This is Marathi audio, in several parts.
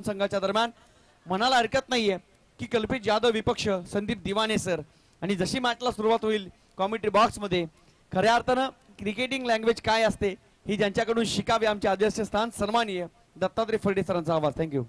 संघाच्या दरम्यान म्हणायला हरकत नाहीये की कल्पेश जाधव विपक्ष संदीप दिवाने सर आणि जशी मॅचला सुरुवात होईल कॉमेंट्री बॉक्स मध्ये खऱ्या अर्थानं क्रिकेटिंग लँग्वेज काय असते ही ज्यांच्याकडून शिकावे आमचे अध्यक्षस्थान सन्माननीय दत्तात्रय फर्डे सरांचा आवाज. थँक्यू.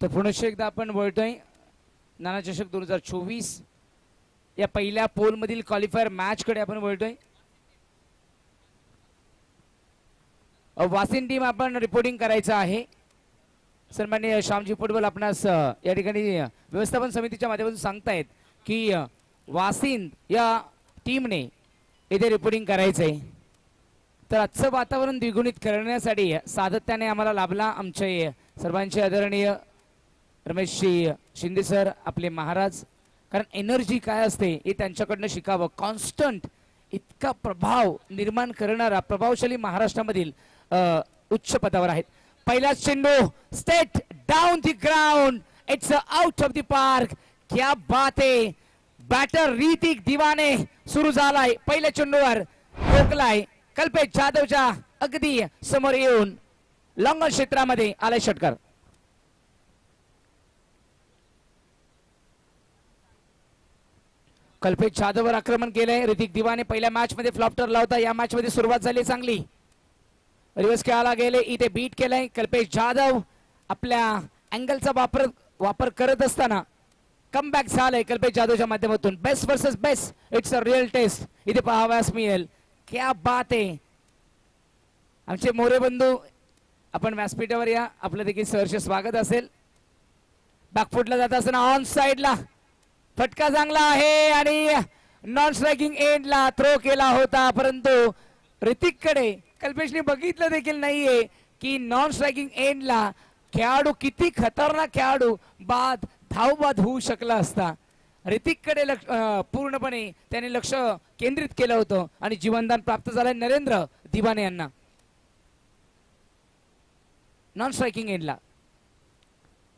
तर पुनश्च एकदा आपण वळतोय नाना चषक 2024 या पहिल्या पोल मधील क्वालिफायर मॅच कडे आपण वळतोय. वासिन टीम आपण रिपोर्टिंग करायचं आहे. सन्माननीय श्यामजी फुटबॉल आपणास या ठिकाणी व्यवस्थापन समितीच्या माध्यमातून सांगतायत की वासिन या टीमने इथे रिपोर्टिंग करायचंय. तर आजचं वातावरण द्विगुणित करण्यासाठी सातत्याने आम्हाला लाभला आमचे सर्वांचे आदरणीय रमेशजी शिंदे सर आपले महाराज. कारण एनर्जी काय असते हे त्यांच्याकडनं शिकावं. कॉन्स्टंट इतका प्रभाव निर्माण करणारा प्रभावशाली महाराष्ट्रामधील उच्च पदावर आहेत. पहिलाच चेंडू state down the ground. It's out of the park. क्या बात आहे. बॅटर ऋतिक दिवाने सुरू झालाय. पहिल्या चेंडूवर ठोकलाय. कल्पेश जाधवच्या अगदी समोर येऊन लॉंग क्षेत्रामध्ये आलाय षटकार. कल्पेश जाधववर आक्रमण केलंय. ऋतिक दिवाने पहिल्या मॅच मध्ये फ्लॉप ठरला होता. या मॅच मध्ये सुरुवात झाली चांगली. रिव्हर्स खेळायला गेले. इथे बीट केलंय. कल्पेश जाधव आपल्या अँगलचा वापर करत असताना कमबॅक झालंय कल्पेश जाधवच्या माध्यमातून. Best versus best. It's a real test इथे पाहाव्यास मिळेल. क्या बात आहे. आमचे मोरे बंधू आपण व्यासपीठावर या. आपलं देखील सहर्ष स्वागत असेल. बॅकफुटला जात असताना ऑन साइडला फटका चांगला आहे आणि नॉन स्ट्रायकिंग एंडला थ्रो केला होता. परंतु ऋतिककडे कल्पेशने बघितलं देखील नाहीये की नॉन स्ट्रायकिंग एंडला खेळाडू किती खतरनाक खेळाडू धावबाद होऊ शकला असता. ऋतिककडे पूर्णपणे त्याने लक्ष केंद्रित केलं होतं आणि जीवनदान प्राप्त झालं नरेंद्र दिवाने यांना. नॉन स्ट्रायकिंग एंडला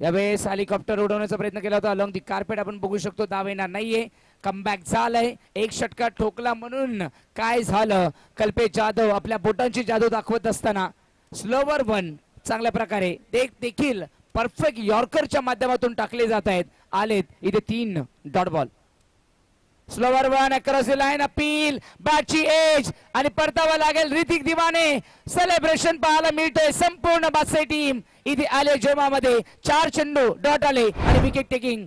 यावेळेस हेलिकॉप्टर उडवण्याचा प्रयत्न केला होता. अलॉंग दी कार्पेट आपण बघू शकतो. धाव येणार नाहीये. कमबॅक झालंय. एक षटकार ठोकला म्हणून काय झालं. कल्पेश जाधव आपल्या बोटांची जादू दाखवत असताना स्लोवर वन चांगल्या प्रकारे देखील परफेक्ट यॉर्करच्या माध्यमातून टाकले जात आहेत. आलेत इथे 3 dot ball. Slower one across the line. Appeal बॅटची एज आणि परतावा लागेल. ऋतिक दिवाने सेलिब्रेशन पाहायला मिळतोय. संपूर्ण बादशाही टीम इथे आले. जोमामध्ये 4 चेंडू डॉट आले आणि विकेट टेकिंग.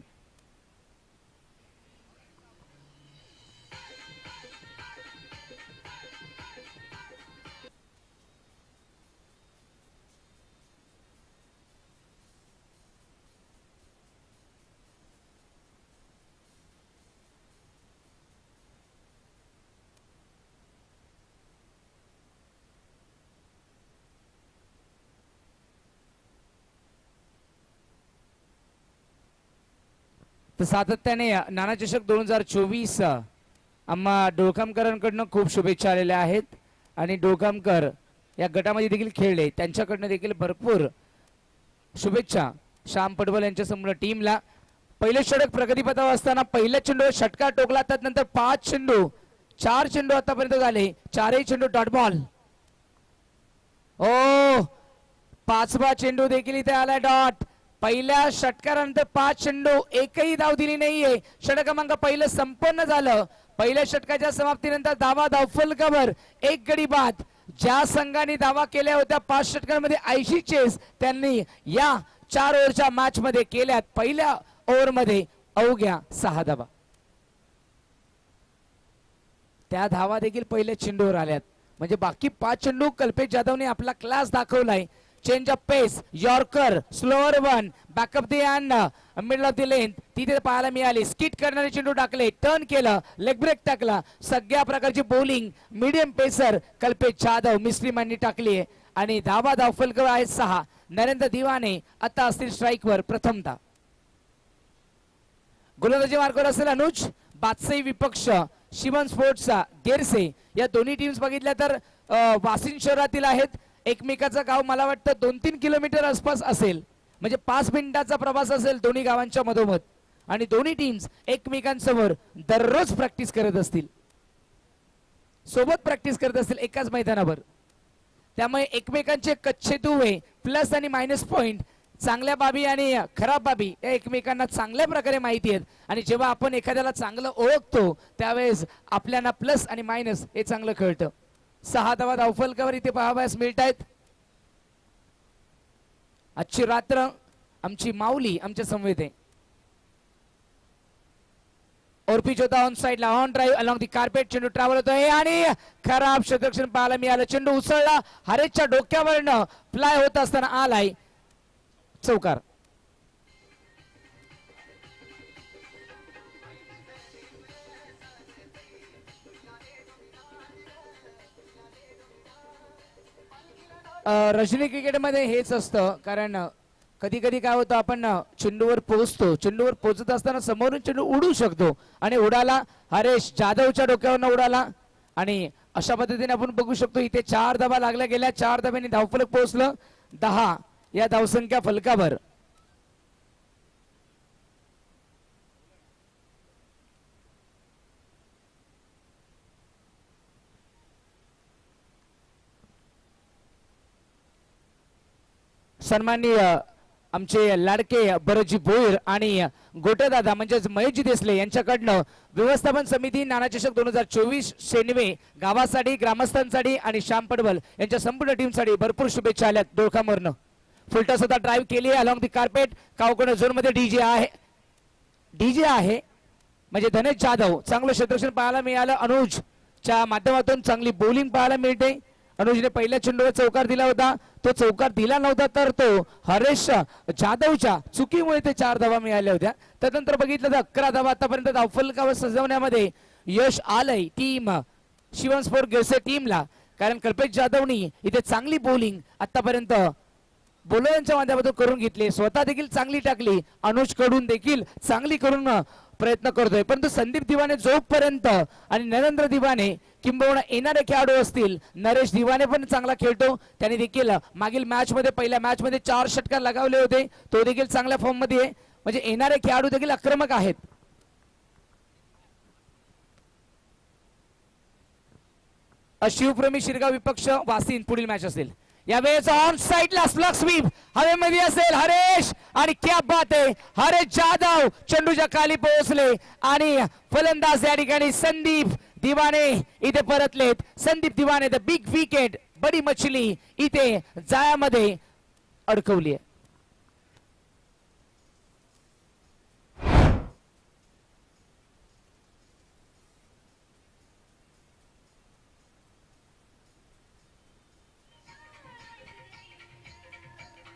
तर सातत्याने नाना चषक 2024 आम्हा डोळकामकरांकडनं खूप शुभेच्छा आलेल्या आहेत आणि डोळकामकर या गटामध्ये देखील खेळले, त्यांच्याकडनं देखील भरपूर शुभेच्छा श्याम पडवल यांच्या संपूर्ण टीमला. पहिले षटक प्रगतीपथावर असताना पहिल्या चेंडूवर षटका टोकला, त्यानंतर 5 चेंडू 4 चेंडू आतापर्यंत झाले, 4ही चेंडू डॉट बॉल. ओ 5वा चेंडू देखील इथे आलाय डॉट. पहिल्या षटकानंतर 5 चेंडू, एकही धाव दिली नाहीये. षटक क्रमांक पहिलं संपन्न झालं. पहिल्या षटकाच्या समाप्तीनंतर धावा धावफलकावर 1 गडी बाद. ज्या संघाने धावा केल्या होत्या 5 षटकांमध्ये 80 चेस त्यांनी या 4 ओव्हरच्या मॅच मध्ये केल्यात. पहिल्या ओव्हर मध्ये अवघ्या 6 धावा. त्या धावा देखील पहिल्या चेंडूवर आल्यात. म्हणजे बाकी 5 चेंडू कल्पेश जाधवने आपला क्लास दाखवलाय. Change of pace, yorker, slower one, back of the hand middle of the length तिथे पाहायला मिळाली. स्किट करणारे चेंडू टाकले, टर्न केलं, लेग ब्रेक टाकला. सगळ्या प्रकारची bowling medium pacer Kalpesh Jadhav मिस्त्रीमांनी टाकली आहे आणि धावा धावफलक आहेत 6. नरेंद्र दिवाने आता असतील स्ट्राईकवर प्रथमतः. गोलंदाजी मार्कवर असेल अनुज बादशाही विपक्ष शिवन स्पोर्ट्सचा गेरसे. या दोन्ही टीम्स बघितल्या तर वाशिम शहरातील आहेत. एकमेकाचं गाव मला वाटतं 2-3 किलोमीटर आसपास असेल, म्हणजे 5 मिनिटाचा प्रवास असेल दोन्ही गावांच्या मधोमध. आणि दोन्ही टीम्स एकमेकांसमोर दररोज प्रॅक्टिस करत असतील, सोबत प्रॅक्टिस करत असतील एकाच मैदानावर. त्यामुळे एकमेकांचे कच्चे दुवे, प्लस आणि मायनस पॉइंट, चांगल्या बाबी आणि खराब बाबी या एकमेकांना चांगल्या प्रकारे माहिती आहेत. आणि जेव्हा आपण एखाद्याला चांगलं ओळखतो त्यावेळेस आपल्याला प्लस आणि मायनस हे चांगलं कळतं. 6 धावा धावफलकावर इथे पाहावयास मिळत आहेत. आजची रात्र आमची माऊली आमच्या समवेत आहे. ओरपी जोता ऑन साइडला on drive along the carpet. चेंडू ट्रॅव्हल होतोय आणि खराब क्षेत्ररक्षण पाहायला मिळालं. चेंडू उसळला, हरेशच्या डोक्यावरनं फ्लाय होत असताना आलाय चौकार. रजनी क्रिकेटमध्ये हेच असतं, कारण कधी कधी काय होतं आपण चेंडूवर पोहोचतो, चेंडूवर पोहोचत असताना समोरून चेंडू उडू शकतो आणि उडाला हरेश जाधवच्या डोक्यावरनं उडाला. आणि अशा पद्धतीने आपण बघू शकतो इथे 4 धावा लागल्या गेल्या. 4 धाब्यांनी धावफलक पोहोचलं 10 या धावसंख्या फलकावर. सन्माननीय आमचे लाडके बरजी भोईर आणि गोटेदादा म्हणजेच महेशजी देसले यांच्याकडनं व्यवस्थापन समिती नाना चषक 2024 शेनवे गावासाठी, ग्रामस्थांसाठी आणि श्याम पडवल यांच्या संपूर्ण टीमसाठी भरपूर शुभेच्छा आल्यात. डोळकामवरनं फुलटॉस सुद्धा ड्राईव्ह केली आहे अलॉंग दी कार्पेट. कावकोण झोन मध्ये डीजे आहे म्हणजे धनेश जाधव. चांगलं क्षेत्ररक्षण पाहायला मिळालं. अनुजच्या माध्यमातून चांगली बॉलिंग पाहायला मिळते. अनुजने पहिल्या चेंडूवर चौकार दिला होता, तो चौकार दिला नव्हता तर तो हरेश जाधवच्या चुकीमुळे ते 4 धावा मिळाल्या होत्या. त्यानंतर बघितलं तर 11 धावा आतापर्यंत धावफलकावर सजवण्यामध्ये यश आलंय टीम शिवन स्पोर्ट गेरसे टीमला. कारण कल्पेश जाधवनी इथे चांगली बॉलिंग आतापर्यंत बॉलरांच्या माध्यमातून करून घेतली, स्वतः देखील चांगली टाकली, अनुज कडून देखील चांगली करून प्रयत्न करतोय. परंतु संदीप दिवाने जोपर्यंत आणि नरेंद्र दिवाने किंबहुना येणारे खेळाडू असतील, नरेश दिवाने पण चांगला खेळतो, त्याने देखील मागील मॅच मध्ये पहिल्या मॅच मध्ये 4 षटकार लगावले होते, तो देखील चांगल्या फॉर्म मध्ये आहे. म्हणजे येणारे खेळाडू देखील आक्रमक आहेत. शिवप्रेमी शिरगाव विपक्ष वासीन पुढील मॅच असेल. यावेळेस ऑन साइडला स्लग स्वीप हवेमध्ये असेल हरेश आणि क्या बात आहे, हरेश जाधव चेंडूच्या खाली पोहोचले आणि फलंदाज या ठिकाणी संदीप दिवाने इथे परतलेत. संदीप दिवाने द बिग विकेट, बडी मछली इथे जाळ्यामध्ये अडकवली आहे.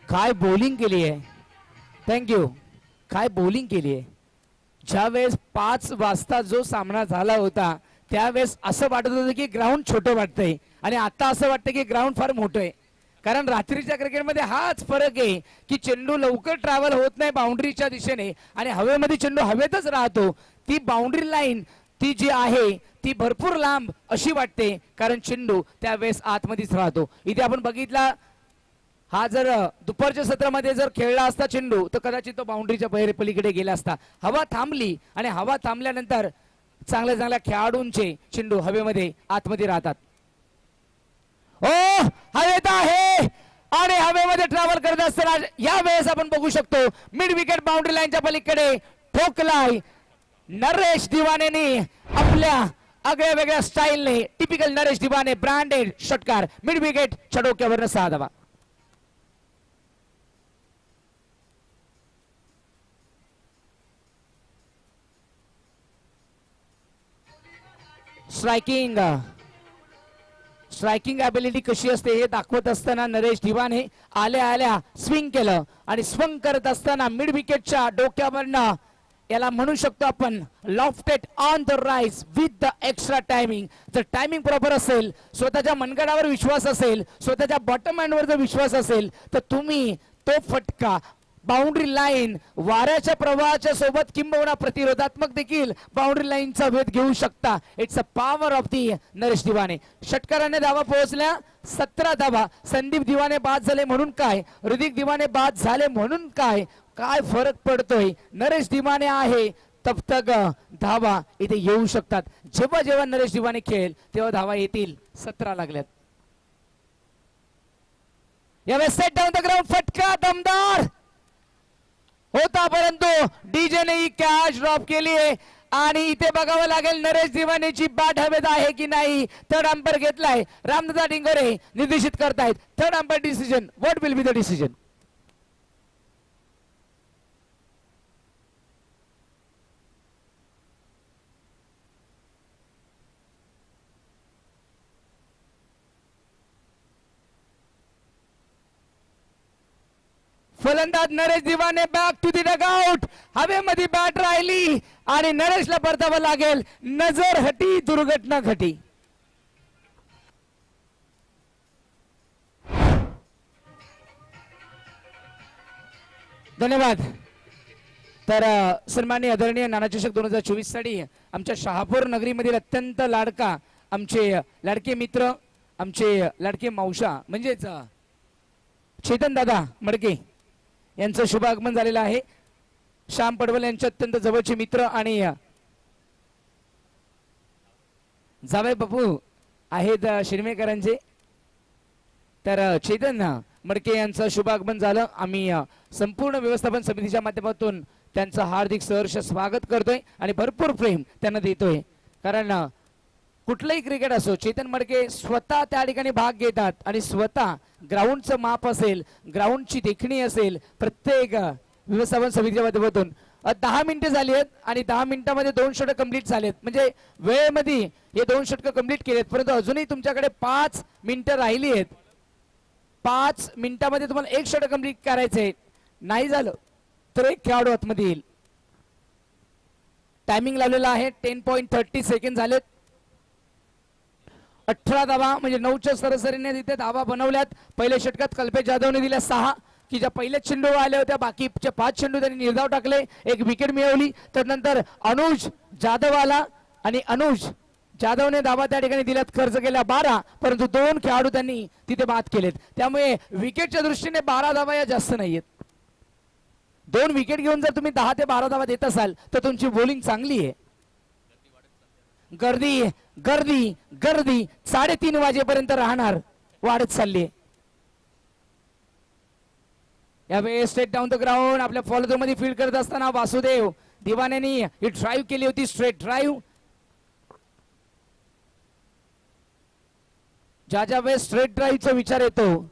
काय बॉलिंग केली आहे, थँक्यू. काय बॉलिंग केली आहे. ज्यावेळेस 5 वाजता जो सामना झाला होता त्यावेळेस असं वाटत होतं की ग्राउंड छोटं वाटतंय आणि आता असं वाटतं की ग्राउंड फार मोठं आहे. कारण रात्रीच्या क्रिकेटमध्ये हाच फरक आहे की चेंडू लवकर ट्रॅव्हल होत नाही बाउंड्रीच्या दिशेने आणि हवेमध्ये चेंडू हवेतच राहतो. ती बाउंड्री लाईन ती जी आहे ती भरपूर लांब अशी वाटते कारण चेंडू त्यावेळेस आतमध्येच राहतो. इथे आपण बघितला हा जर दुपारच्या सत्रामध्ये जर खेळला असता चेंडू तर कदाचित तो बाउंड्रीच्या पलीकडे गेला असता. हवा थांबली आणि हवा थांबल्यानंतर चांगल्या चांगल्या खेळाडूंचे चेंडू हवेमध्ये आतमध्ये राहतात. ओ हवेत आहे आणि हवेमध्ये ट्रॅव्हल करत असताना या वेळेस आपण बघू शकतो मिड विकेट बाउंड्री लाईनच्या पलीकडे ठोकलाय नरेश दिवानेने आपल्या आगळ्या वेगळ्या स्टाईलने. टिपिकल नरेश दिवाने ब्रँडेड षटकार मिड विकेट डोक्यावरनं 6 धावा. स्ट्रायकिंग ॲबिलिटी कशी असते हे दाखवत असताना नरेश दिवाने आल्या आल्या स्विंग केलं आणि स्विंग करत असताना मिड विकेटच्या डोक्यावरनं याला म्हणू शकतो आपण lofted on the rise with the extra timing. जर टायमिंग प्रॉपर असेल, स्वतःच्या मनगडावर विश्वास असेल, स्वतःच्या बॉटम हँडवर जर विश्वास असेल तर तुम्ही तो फटका बाउंड्री लाईन वाऱ्याच्या प्रवाहाच्या सोबत किंबहुना प्रतिरोधात्मक देखील बाउंड्री लाईनचा वेध घेऊ शकता. It's a power of the Naresh Diwane. षटकाराने धावा पोहोचल्या 17 धावा. संदीप दिवाने बाद झाले म्हणून काय, हृदिक दिवाने बाद झाले म्हणून काय, काय फरक पडतोय. नरेश दिवाने आहे तब तक धावा इथे येऊ शकतात. जेव्हा जेव्हा नरेश दिवाने खेळेल तेव्हा धावा येतील. 17 लागल्यात. यावेळेस सेट डाऊन द ग्राउंड फटका दमदार होता परंतु डीजेने ही कॅच ड्रॉप केली आहे आणि इथे बघावं लागेल नरेश दिवानेची बॅट हवेत आहे की नाही. थर्ड अंपायर घेतलाय रामदादा डिंगोरे निर्देशित करतायत. Third umpire decision, what will be the decision. फलंदाज Naresh Diwane back to the dugout. हवेमध्ये बॅट राहिली आणि नरेशला परतावं लागेल. नजर हटी दुर्घटना घटी. धन्यवाद. तर सन्माननीय आदरणीय नानाचषक 2024 साठी आमच्या शहापूर नगरीमधील अत्यंत लाडका आमचे लाडके मित्र आमचे लाडके मावशा म्हणजेच चेतन दादा मडके यांचं शुभ आगमन झालेलं आहे. श्याम पडवल यांचे अत्यंत जवळचे मित्र आणि जावई बापू आहेत शिरमेकरांचे. तर चेतन मडके यांचं शुभ आगमन झालं. आम्ही संपूर्ण व्यवस्थापन समितीच्या माध्यमातून त्यांचं हार्दिक सहर्ष स्वागत करतोय आणि भरपूर प्रेम त्यांना देतोय. कारण कुठलंही क्रिकेट असो चेतन मडके स्वतः त्या ठिकाणी भाग घेतात आणि स्वतः ग्राउंडचं माप असेल, ग्राउंडची देखणी असेल, प्रत्येक व्यवस्थापन समितीच्या माध्यमातून 10 मिनिटं झाली आहेत आणि 10 मिनिटांमध्ये 2 षटक कंप्लीट झालेत. म्हणजे वेळेमध्ये हे 2 षटक कंप्लीट केलेत परंतु अजूनही तुमच्याकडे 5 मिनिटं राहिली आहेत. 5 मिनिटांमध्ये तुम्हाला 1 षटक कंप्लीट करायचंय. नाही झालं तर एक खेळाडू आतमध्ये येईल. टायमिंग लावलेला आहे 10.30 सेकंड झालेत. 18 धावा म्हणजे 9च्या सरासरीने तिथे धावा बनवल्यात. पहिल्या षटकात कल्पेश जाधवने दिल्या 6 की ज्या पहिल्या चेंडू आल्या होत्या. बाकीचे 5 चेंडू त्यांनी निर्धाव टाकले. एक विकेट मिळवली. त्यानंतर अनुज जाधव आला आणि अनुज जाधवने धावा त्या ठिकाणी दिल्यात. खर्च केल्या 12 परंतु 2 खेळाडू त्यांनी तिथे बाद केलेत. त्यामुळे विकेटच्या दृष्टीने 12 धावा या जास्त नाहीयेत. 2 विकेट घेऊन जर तुम्ही 10 ते 12 धावा देत असाल तर तुमची बॉलिंग चांगली आहे. गर्दी गर्दी गर्दी 3:30 वाजेपर्यंत राहणार, वाढत चालली. यावेळी स्ट्रेट डाऊन द ग्राउंड आपल्या फॉलो मध्ये फील्ड करत असताना वासुदेव दिवानेनी ही ड्राईव्ह केली होती. Straight drive. ज्या वेळेस स्ट्रेट ड्राईव्हचा विचार येतो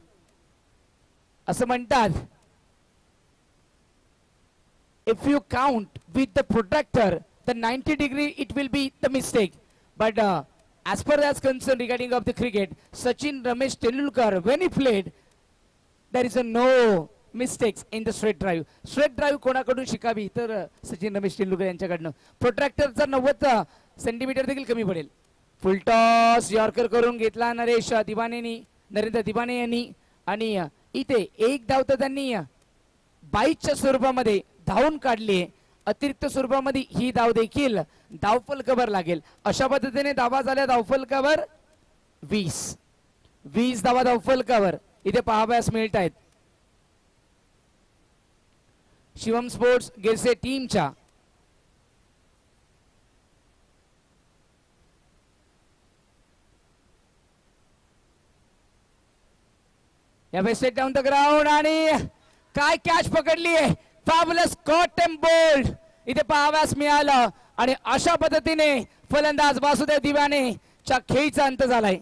असं म्हणतात if you count with the protector the 90 degree it will be the mistake, but as per as concerned regarding of the cricket, Sachin Ramesh Tendulkar when he played there is a no mistakes in the straight drive. Straight drive कोणाकडून शिकावी तर सचिन रमेश तेंडुलकर यांच्याकडनं. प्रोट्रॅक्टरचा 90 सेंटीमीटर देखील कमी पडेल. फुल टॉस यॉर्कर करून घेतला नरेश दिवानेनी, नरेंद्र दिवाने यांनी. आणि इथे एक धाव तर त्यांनी 22च्या स्वरूपामध्ये धावून काढली. अतिरिक्त स्वरूपामध्ये ही धाव देखील धावफलकावर लागेल. अशा पद्धतीने धावा झाल्या धावफलकावर 20 धावा धावफलकावर इथे पाहावयास मिळत आहेत शिवम स्पोर्ट्स गिरसे टीमच्या. या बेस्ट डाऊन द ग्राउंड आणि काय कॅच पकडली आहे. फॅब्युलस कॉट एंड बोल्ड इथे पाहाव्यास मिळालं आणि अशा पद्धतीने फलंदाज वासुदेव दिवाने च्या खेळीचा अंत झालाय.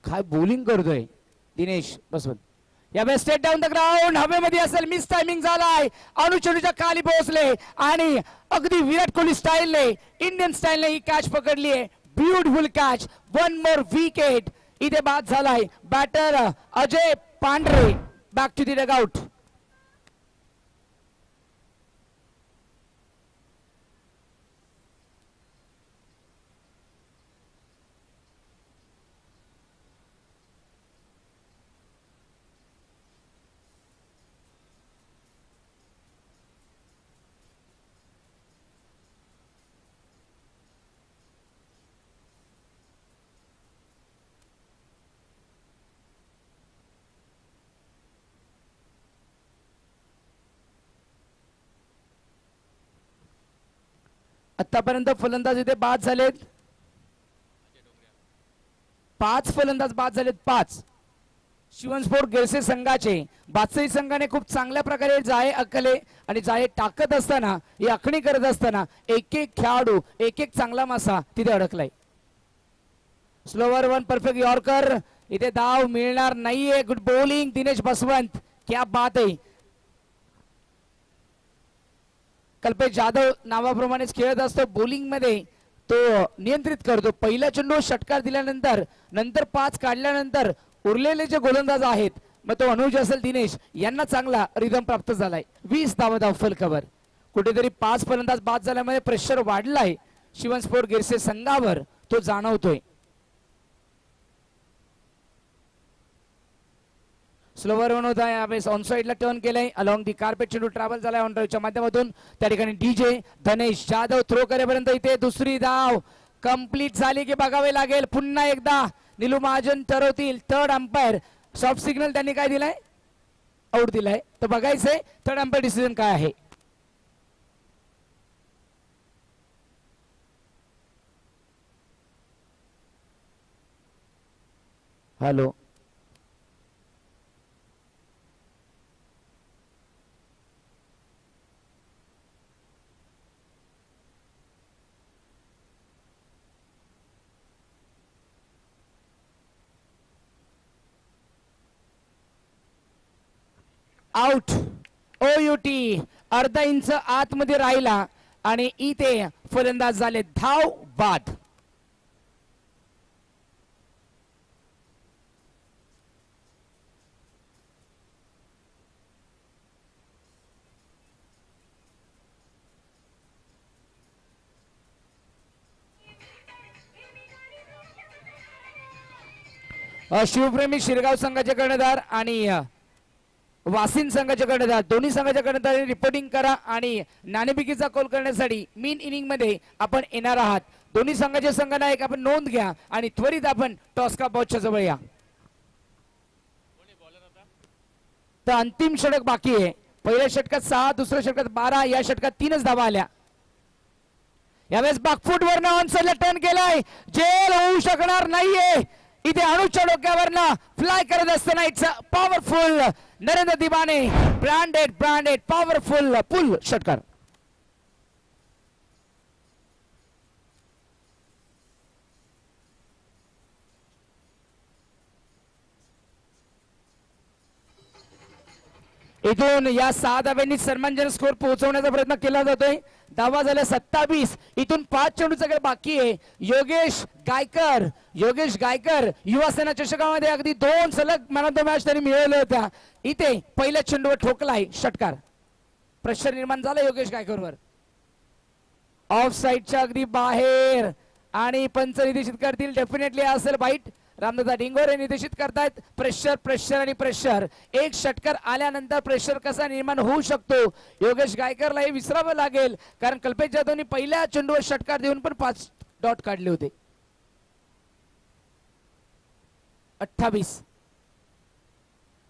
काय बॉलिंग करतोय दिनेश बसवंत. या वेळेस स्टेट डाऊन द ग्राउंड हवेमध्ये असेल. मिस टायमिंग झालाय. अनुचरूच्या खाली पोहोचले आणि अगदी विराट कोहली स्टाईलने इंडियन स्टाईलने ही कॅच पकडली आहे. Beautiful catch. One more wicket इथे बाद झालाय. बॅटर अजय पांढरे बॅक टू द डगआउट. आतापर्यंत फलंदाज इथे बाद झालेत. 5 फलंदाज बाद झालेत. 5 शिवस्पोर्ट गिरसे संघाचे. बादशाही संघाने खूप चांगल्या प्रकारे जाळे आखले आणि जाळे टाकत असताना ही आखणी करत असताना एक एक खेळाडू एक एक चांगला मासा तिथे अडकलाय. स्लोवर वन परफेक्ट यॉर्कर इथे धाव मिळणार नाहीये. Good bowling Dinesh Baswant. क्या बात आहे. कल्पेश जाधव नावाप्रमाणेच खेळत असतो. बॉलिंग मध्ये तो नियंत्रित करतो. पहिला चेंडू षटकार दिल्यानंतर नंतर 5 काढल्यानंतर उरलेले जे गोलंदाज आहेत मग तो अनुज असेल दिनेश यांना चांगला रिदम प्राप्त झालाय. 20 धावा धावफलकावर. कुठेतरी 5 फलंदाज बाद झाल्यामुळे प्रेशर वाढलाय शिवस्पोर्ट गिरसे संघावर तो जाणवतोय. स्लोवर वन होता. यावेळेस ऑन साइडला टर्न केलंय. अलॉंग दी कार्पेट चेंडू ट्रॅव्हल झालाय ऑन ड्राईव्हच्या माध्यमातून. त्या ठिकाणी डीजे धनेश जाधव थ्रो करेपर्यंत इथे दुसरी धाव कंप्लीट झाली की बघावे लागेल. पुन्हा एकदा निलू महाजन ठरवतील. थर्ड अंपायर सॉफ्ट सिग्नल त्यांनी काय दिलाय. आउट दिलाय. तर बघायचंय थर्ड अंपायर डिसिजन काय आहे. Hello out. OUT अर्धा इंच आतमध्ये राहिला आणि इथे फलंदाज झाले धाव बाद. शिवप्रेमी शिरगाव संघाचे कर्णधार आणि वासिन संघाचे कर्णधार दोन्ही संघाच्या कर्णधारांनी रिपोर्टिंग करा आणि नाणेफेकीचा कॉल करण्यासाठी मेन इनिंग मध्ये आपण येणार आहात. दोन्ही संघाचे संघनायक आपण नोंद घ्या आणि त्वरित आपण टॉस्का बॉचच्या जवळ या. तर अंतिम षटक बाकी आहे. पहिल्या षटकात 6, दुसऱ्या षटकात 12, या षटकात 3च धावा आल्या. यावेळेस बॅकफुटवरनं ऑनसाइडला टर्न केलाय, जेल होऊ शकणार नाहीये. इथे अनुच्या डोक्यावरनं फ्लाय करत असताना it's powerful Narendra Diwane branded powerful pull षटकार. इथून या 6 धाव्यांनी सन्मानजनक स्कोर पोहोचवण्याचा प्रयत्न केला जातोय. धावा झाल्या 27. इथून 5 चेंडूचा खेळ बाकी आहे. योगेश गायकर युवा सेना चषकामध्ये अगदी 2 सलग मॅन ऑफ द मॅच त्यांनी मिळवल्या होत्या. इथे पहिल्या चेंडूवर ठोकलाय षटकार. प्रेशर निर्माण झालं योगेश गायकरवर. ऑफ साईडच्या अगदी बाहेर आणि पंच निदेशित करतील. डेफिनेटली असेल बाईट. रामदादा डिंगोरे निर्देशित करतायत. प्रेशर आणि प्रेशर. एक षटकार आल्यानंतर प्रेशर कसा निर्माण होऊ शकतो योगेश गायकरला हे विसरावं लागेल, कारण कल्पेश जाधवनी पहिल्या चेंडूवर षटकार देऊन पण 5 डॉट काढले होते. 28.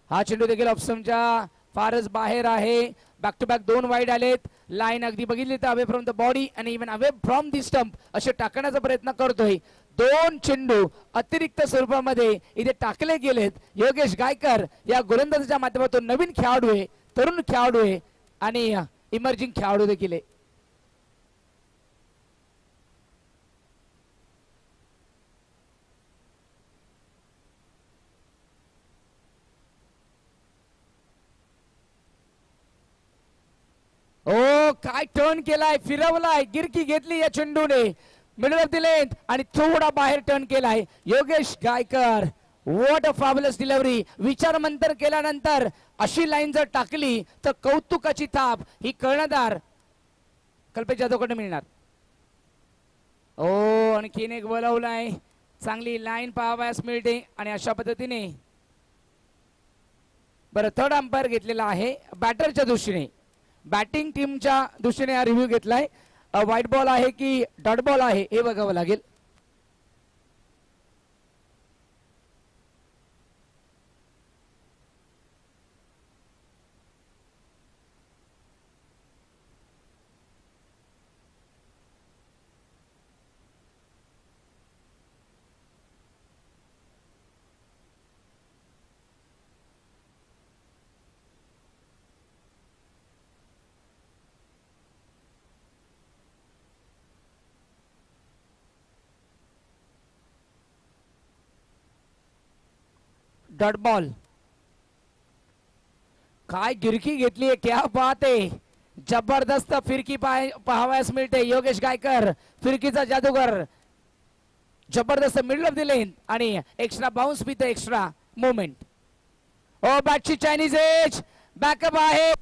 हा चेंडू देखील ऑप्शनच्या फारच बाहेर आहे. बॅक टू बॅक 2 वाईड आलेत. लाईन अगदी बघितली तर अवे फ्रॉम द बॉडी आणि even away from the stump असे टाकण्याचा प्रयत्न करतोय. 2 चेंडू अतिरिक्त स्वरूपामध्ये इथे टाकले गेलेत. योगेश गायकर या गोलंदाजाच्या माध्यमातून नवीन खेळाडू आहे, तरुण खेळाडू आहे आणि इमर्जिंग खेळाडू देखील आहे. ओ काय टर्न केलाय, फिरवलाय, गिरकी घेतली या चेंडूने मिडल ऑफ द लेंथ आणि थोडा बाहेर टर्न केलाय Yogesh Gaikar. What a fabulous delivery. विचार मंथन केल्यानंतर अशी लाईन जर टाकली तर कौतुकाची थाप ही कर्णधार कल्पेश जाधवकडे मिळणार. ओ आणखीन एक बोलावलाय. चांगली लाईन पाहावयास मिळते आणि अशा पद्धतीने बरं थर्ड अंपायर घेतलेला आहे बॅटरच्या दृष्टीने. बॅटिंग टीमच्या दृष्टीने हा रिव्ह्यू घेतलाय. व्हाईट बॉल आहे की डॉट बॉल आहे हे बघावं लागेल. Dot ball. काय गिरकी घेतली, क्या बात आहे. जबरदस्त फिरकी पाहावयास मिळते. योगेश गायकर फिरकीचा जादूगर. जबरदस्त मिडल ऑफ द लेन आणि extra bounce with extra moment. Oh बॅटची चायनीज एज. बॅकअप आहे.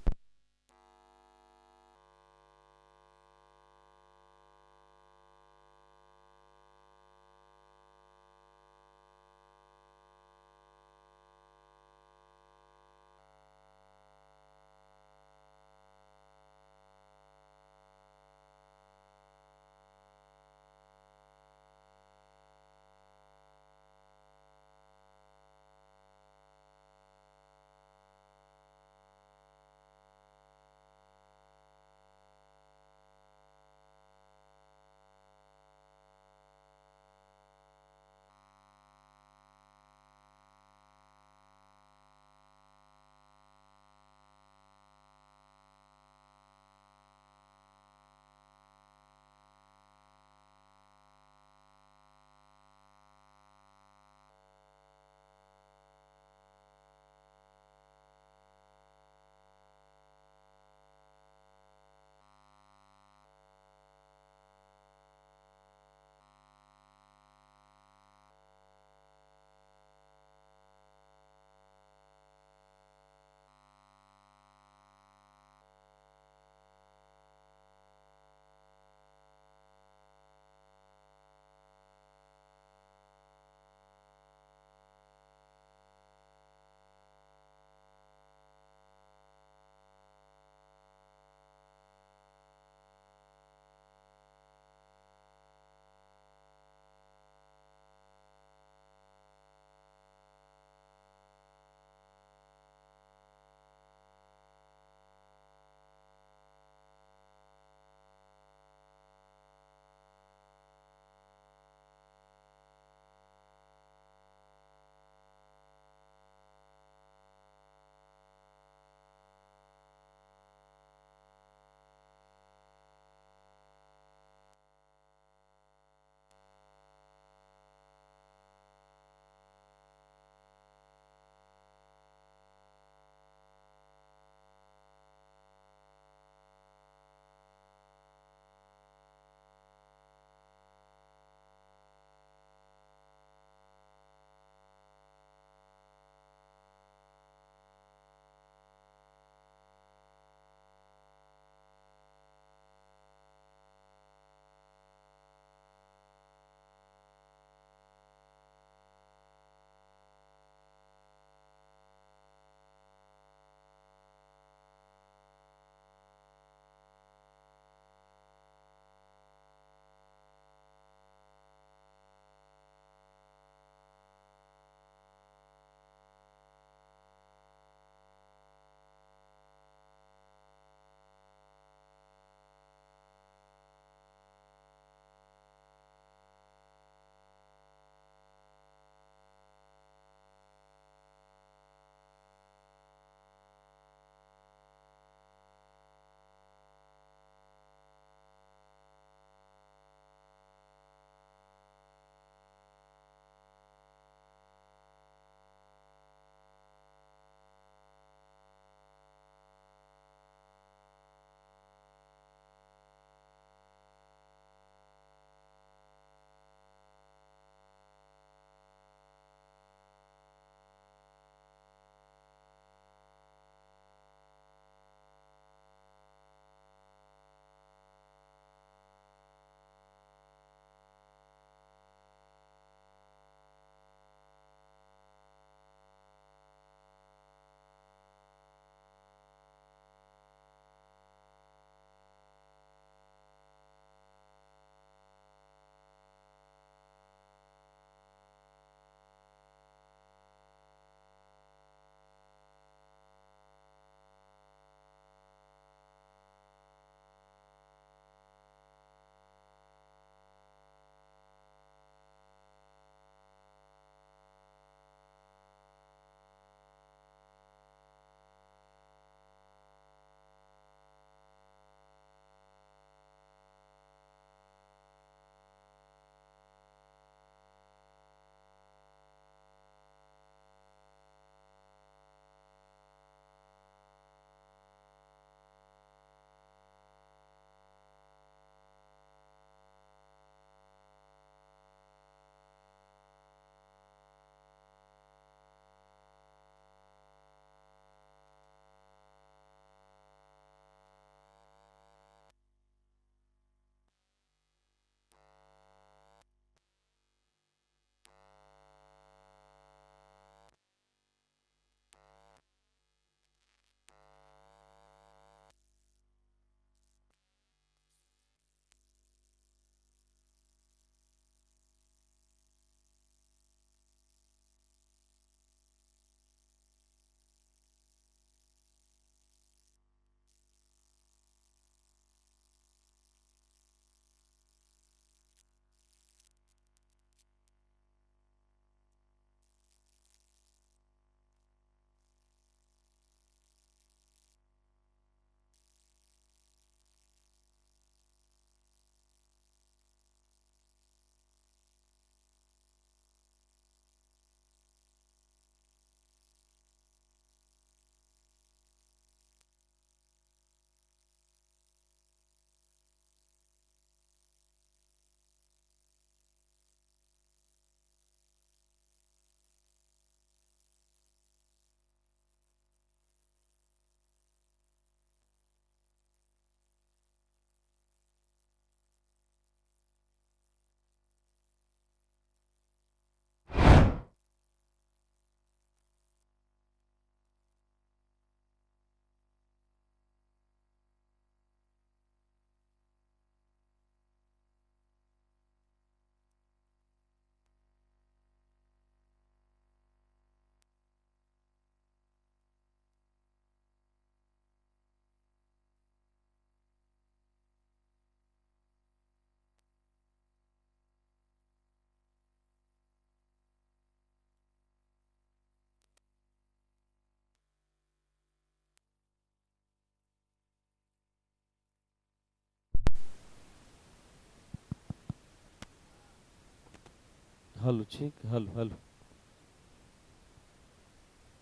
हॅलो ठीक हॅलो हॅलो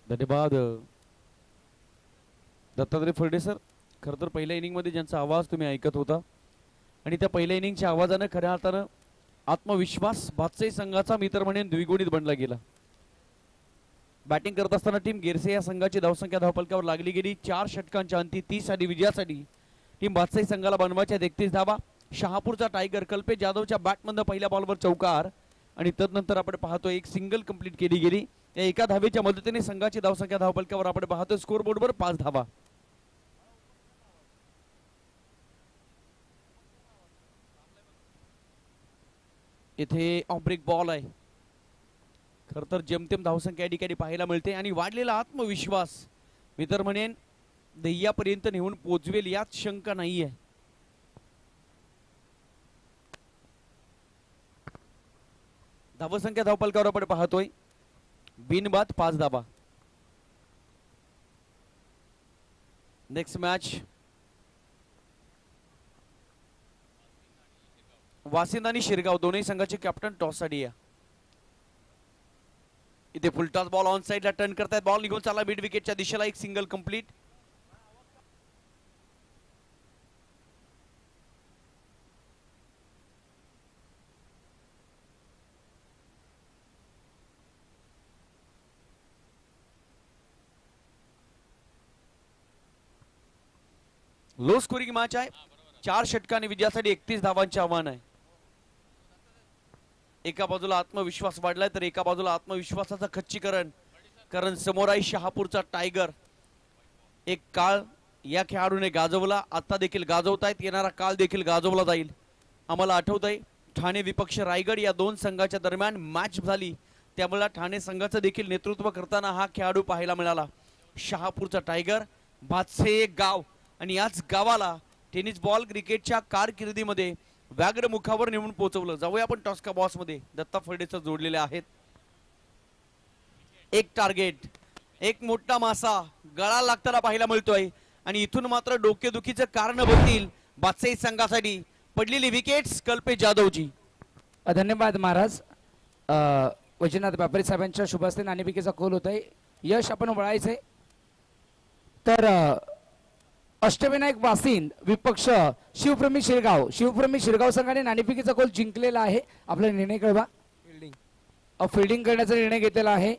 धन्यवाद दत्तात्रय फर्डे सर. खरं तर पहिल्या इनिंगमध्ये ज्यांचा आवाज तुम्ही ऐकत होता आणि त्या पहिल्या इनिंगच्या आवाजानं खऱ्या अर्थानं आत्मविश्वास भातसाई संघाचा मी तर म्हणेन द्विगुणित बनला गेला. बॅटिंग करत असताना टीम गिरसे या संघाची धावसंख्या धावपलकावर लागली गेली. 4 षटकांच्या अंती 30 आणि विजयासाठी टीम भातसाई संघाला बनवायच्या 31 धावा. शहापूरचा टायगर कल्पेश जाधवच्या बॅटमधनं पहिल्या बॉलवर चौकार आणि तदनंतर आपण पाहतो एक सिंगल कंप्लीट केली गेली. या एका धावेच्या मदतीने संघाची धावसंख्या धावपलकावर आपण पाहतो स्कोर बोर्डवर 5 धावा. इथे ऑब्रेक बॉल आहे. खर तर जेमतेम धावसंख्या या ठिकाणी पाहायला मिळते आणि वाढलेला आत्मविश्वास मी तर म्हणेन ध्येयापर्यंत नेऊन पोहोचवेल यात शंका नाहीये. धावसंख्या धावपलकावर आपण पाहतोय बिनबाद 5 धावा. नेक्स्ट मॅच वासिंद आणि शिरगाव दोन्ही संघाचे कॅप्टन टॉस साठी या. इथे फुलटॉस बॉल ऑन साइडला टर्न करतायत. बॉल निघून चालला मिड विकेटच्या दिशेला. एक single complete. Low scoring match आहे. 4 षटकांनी विजयासाठी 31 धावांचे आव्हान आहे. एका बाजूला आत्मविश्वास वाढलाय तर एका बाजूला आत्मविश्वासाचं खच्चीकरण. कारण समोर आहे शहापूरचा टायगर. एक काळ या खेळाडूने गाजवला, आता देखील गाजवतायत, येणारा काळ देखील गाजवला जाईल. आम्हाला आठवतंय ठाणे विपक्ष रायगड या 2 संघाच्या दरम्यान मॅच झाली, त्यामुळे ठाणे संघाचं देखील नेतृत्व करताना हा खेळाडू पाहायला मिळाला. शहापूरचा टायगर भातसे गाव आणि याच गावाला टेनिस बॉल क्रिकेटच्या कारकिर्दीमध्ये व्याघ्र मुखावर नेऊन पोहोचवलं. जाऊया आपण टॉस्का बॉस मध्ये. दत्ता फर्डेचं जोडलेले आहेत. एक टार्गेट, एक मोठा मासा गळा लागताना पाहायला मिळतोय आणि इथून मात्र डोकेदुखीचं कारण बनतील भातसाई संघासाठी पडलेली विकेट्स कल्पेश जाधवची. धन्यवाद महाराज. वैजनाथ व्यापारी साहेबांच्या शुभ हस्ते नाणेफेकीचा कौल होत आहे. यश आपण वळायचंय तर अष्टविनायक वासिंद विपक्ष शिवप्रेमी शिरगाव. शिवप्रेमी शिरगाव संघाने नाणेफेकीचा गोल जिंकलेला आहे. आपला निर्णय कळवा. फिल्डिंग करण्याचा निर्णय घेतलेला आहे.